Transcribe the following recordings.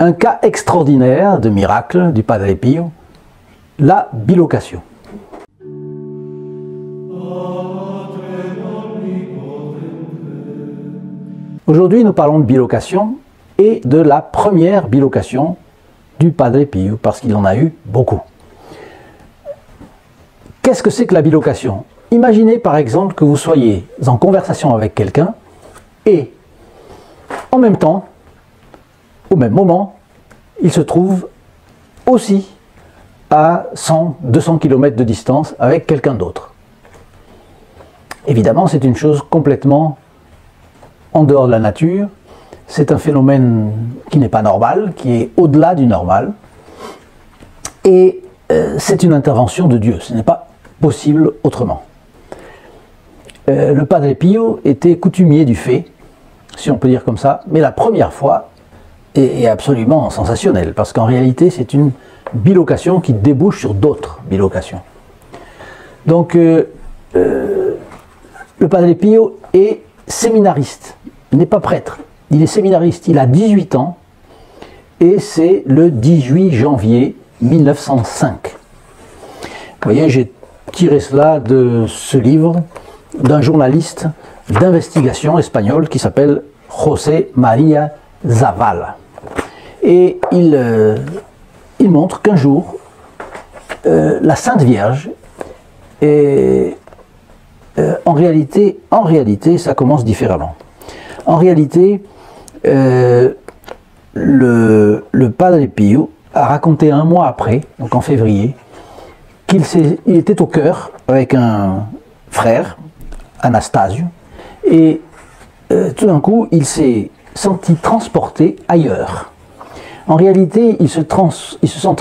Un cas extraordinaire de miracle du Padre Pio, la bilocation. Aujourd'hui, nous parlons de bilocation et de la première bilocation du Padre Pio, parce qu'il en a eu beaucoup. Qu'est-ce que c'est que la bilocation? Imaginez par exemple que vous soyez en conversation avec quelqu'un et en même temps, au même moment, il se trouve aussi à 100-200 km de distance avec quelqu'un d'autre. Évidemment, c'est une chose complètement en dehors de la nature. C'est un phénomène qui n'est pas normal, qui est au-delà du normal. Et c'est une intervention de Dieu. Ce n'est pas possible autrement. Le Padre Pio était coutumier du fait, si on peut dire comme ça, mais la première fois est absolument sensationnelle, parce qu'en réalité, c'est une bilocation qui débouche sur d'autres bilocations. Donc, le Padre Pio est séminariste, il n'est pas prêtre, il est séminariste, il a 18 ans, et c'est le 18 janvier 1905. Vous voyez, j'ai tiré cela de ce livre d'un journaliste d'investigation espagnol qui s'appelle José María Zavala. Et il montre qu'un jour, la Sainte Vierge, et en réalité, ça commence différemment. En réalité, le Padre Pio a raconté un mois après, donc en février, qu'il était au chœur avec un frère, Anastasio, et tout d'un coup, il s'est senti transporté ailleurs. En réalité, il se sent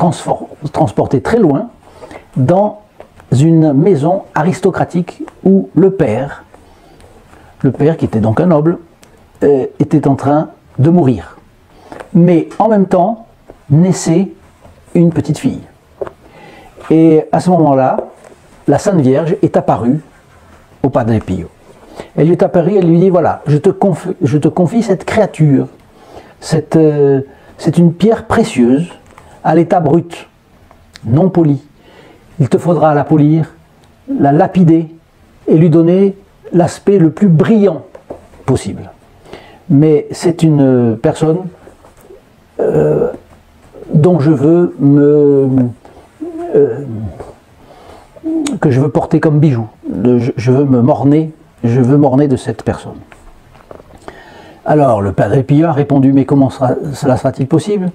transporté très loin dans une maison aristocratique où le père qui était donc un noble, était en train de mourir. Mais en même temps, naissait une petite fille. Et à ce moment-là, la Sainte Vierge est apparue au Padre Pio. Elle lui est apparue, elle lui dit, voilà, je te confie cette créature. C'est une pierre précieuse, à l'état brut, non polie. Il te faudra la polir, la lapider et lui donner l'aspect le plus brillant possible. Mais c'est une personne dont je veux que je veux porter comme bijou. Je veux m'orner de cette personne. Alors le Padre Pio a répondu, mais comment cela sera-t-il possible?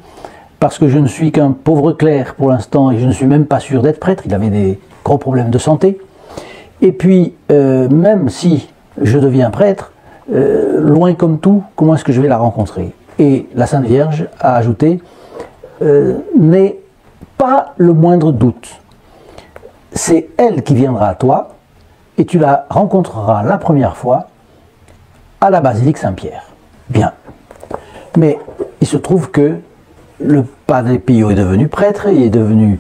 Parce que je ne suis qu'un pauvre clerc pour l'instant et je ne suis même pas sûr d'être prêtre. Il avait des gros problèmes de santé. Et puis, même si je deviens prêtre, loin comme tout, comment est-ce que je vais la rencontrer? Et la Sainte Vierge a ajouté, n'aie pas le moindre doute. C'est elle qui viendra à toi et tu la rencontreras la première fois à la basilique Saint-Pierre. Bien. Mais il se trouve que le Padre Pio est devenu prêtre, il est devenu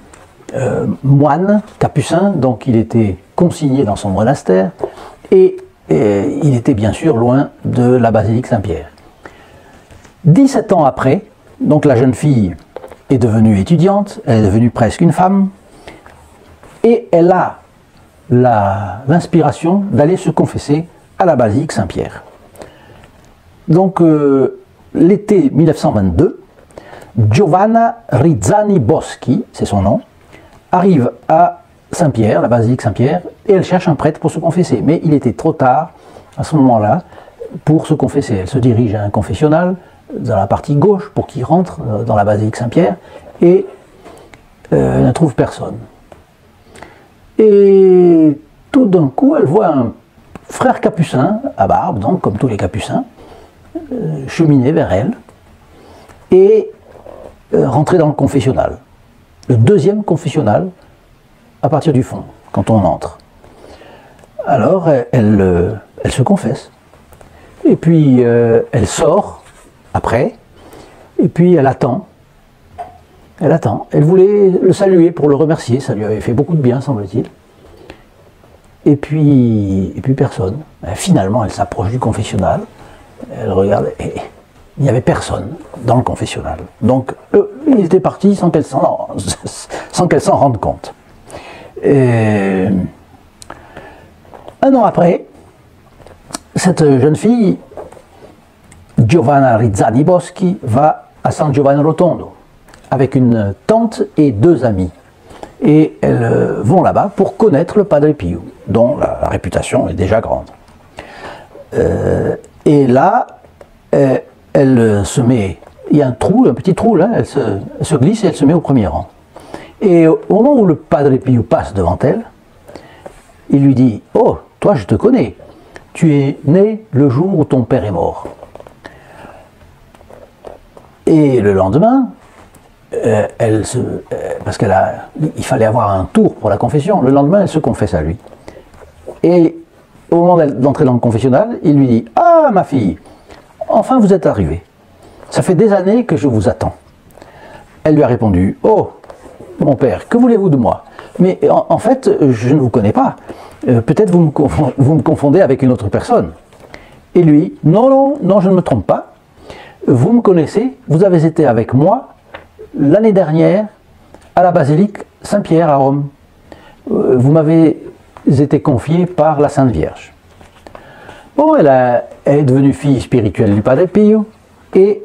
moine, capucin, donc il était consigné dans son monastère et il était bien sûr loin de la basilique Saint-Pierre. 17 ans après, donc la jeune fille est devenue étudiante, elle est devenue presque une femme, et elle a l'inspiration d'aller se confesser à la basilique Saint-Pierre. Donc l'été 1922, Giovanna Rizzani Boschi, c'est son nom, arrive à Saint-Pierre, la basilique Saint-Pierre, et elle cherche un prêtre pour se confesser. Mais il était trop tard à ce moment-là pour se confesser. Elle se dirige à un confessionnal dans la partie gauche pour qu'il rentre dans la basilique Saint-Pierre et elle ne trouve personne. Et tout d'un coup, elle voit un frère capucin à barbe, donc comme tous les capucins, cheminer vers elle et rentrer dans le confessionnal. Le deuxième confessionnal à partir du fond, quand on entre. Alors, elle se confesse. Et puis, elle sort après. Et puis, elle attend. Elle attend. Elle voulait le saluer pour le remercier. Ça lui avait fait beaucoup de bien, semble-t-il. Et puis personne. Finalement, elle s'approche du confessionnal. Elle regarde. il n'y avait personne dans le confessionnal. Donc, il était parti sans qu'elle s'en rende compte. Et un an après, cette jeune fille, Giovanna Rizzani Boschi, va à San Giovanni Rotondo avec une tante et deux amis. Et elles vont là-bas pour connaître le Padre Pio, dont la réputation est déjà grande. Et là, elle se met, il y a un trou, un petit trou là, elle se glisse et elle se met au premier rang. Et au moment où le Padre Pio passe devant elle, il lui dit « Oh, toi je te connais, tu es né le jour où ton père est mort. » Et le lendemain, parce il fallait avoir un tour pour la confession, le lendemain elle se confesse à lui. Et au moment d'entrer dans le confessionnal, il lui dit « Ah ma fille, enfin vous êtes arrivée, ça fait des années que je vous attends. » Elle lui a répondu « Oh, mon père, que voulez-vous de moi? Mais en fait, je ne vous connais pas. Peut-être vous me confondez avec une autre personne. » Et lui « Non, non, non, je ne me trompe pas. Vous me connaissez, vous avez été avec moi l'année dernière à la basilique Saint-Pierre à Rome. Vous m'avez été confié par la Sainte Vierge. » Bon, elle est devenue fille spirituelle du Padre Pio et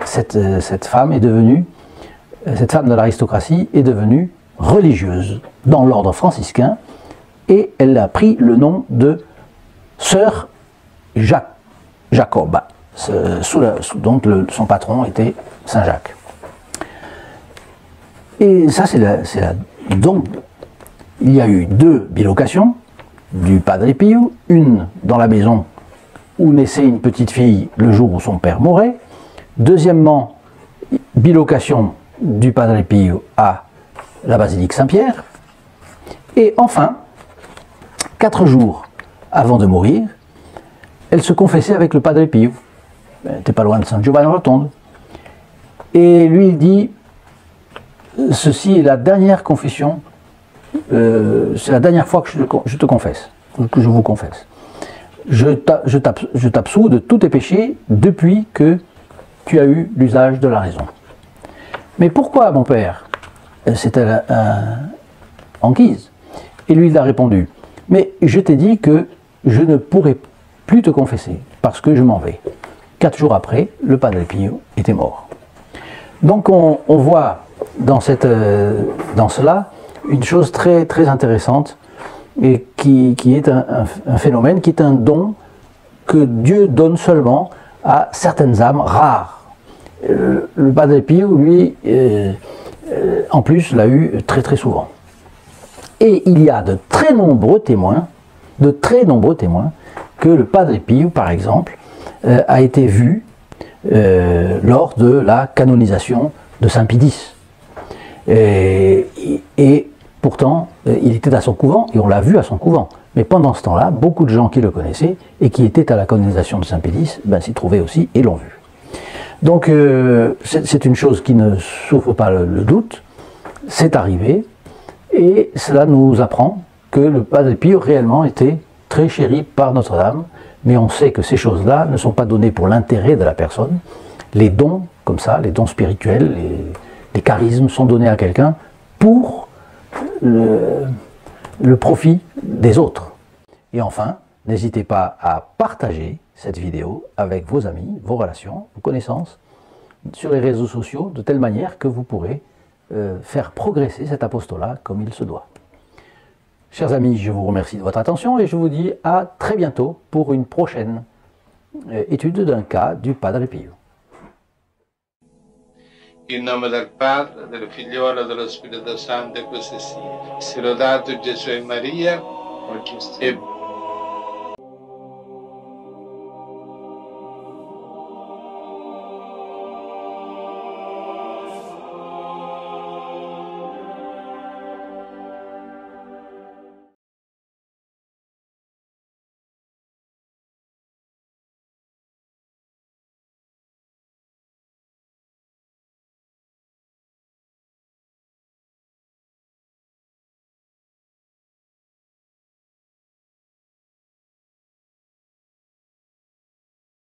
cette femme de l'aristocratie est devenue religieuse dans l'ordre franciscain et elle a pris le nom de Sœur Jacoba. Donc son patron était Saint Jacques. Et ça, donc, il y a eu deux bilocations du Padre Pio, une dans la maison où naissait une petite fille le jour où son père mourait, deuxièmement, bilocation du Padre Pio à la basilique Saint-Pierre, et enfin, 4 jours avant de mourir, elle se confessait avec le Padre Pio. Elle n'était pas loin de San Giovanni Rotondo. Et lui, il dit, ceci est la dernière confession, c'est la dernière fois que je te confesse, que je vous confesse. Je t'absous de tous tes péchés depuis que tu as eu l'usage de la raison. Mais pourquoi, mon père? C'était en guise. Et lui, il a répondu, mais je t'ai dit que je ne pourrai plus te confesser, parce que je m'en vais. 4 jours après, le Padre Pio était mort. Donc on voit dans cela une chose très, très intéressante, et qui est un phénomène, qui est un don que Dieu donne seulement à certaines âmes rares. Le Padre Pio, lui, en plus, l'a eu très très souvent. Et il y a de très nombreux témoins que le Padre Pio, par exemple, a été vu lors de la canonisation de Saint Pie X. Et pourtant, il était à son couvent, et on l'a vu à son couvent. Mais pendant ce temps-là, beaucoup de gens qui le connaissaient et qui étaient à la canonisation de Saint Pie X s'y trouvaient aussi et l'ont vu. Donc c'est une chose qui ne souffre pas le doute, c'est arrivé, et cela nous apprend que le Padre Pio réellement était très chéri par Notre-Dame, mais on sait que ces choses-là ne sont pas données pour l'intérêt de la personne. Les dons, comme ça, les dons spirituels, les charismes sont donnés à quelqu'un pour le profit des autres. Et enfin, n'hésitez pas à partager cette vidéo avec vos amis, vos relations, vos connaissances, sur les réseaux sociaux, de telle manière que vous pourrez faire progresser cet apostolat comme il se doit. Chers amis, je vous remercie de votre attention et je vous dis à très bientôt pour une prochaine étude d'un cas du Padre Pio. In nome del Padre, del Figliolo e dello Spirito Santo, e così sia. Sia lodato Gesù e Maria, e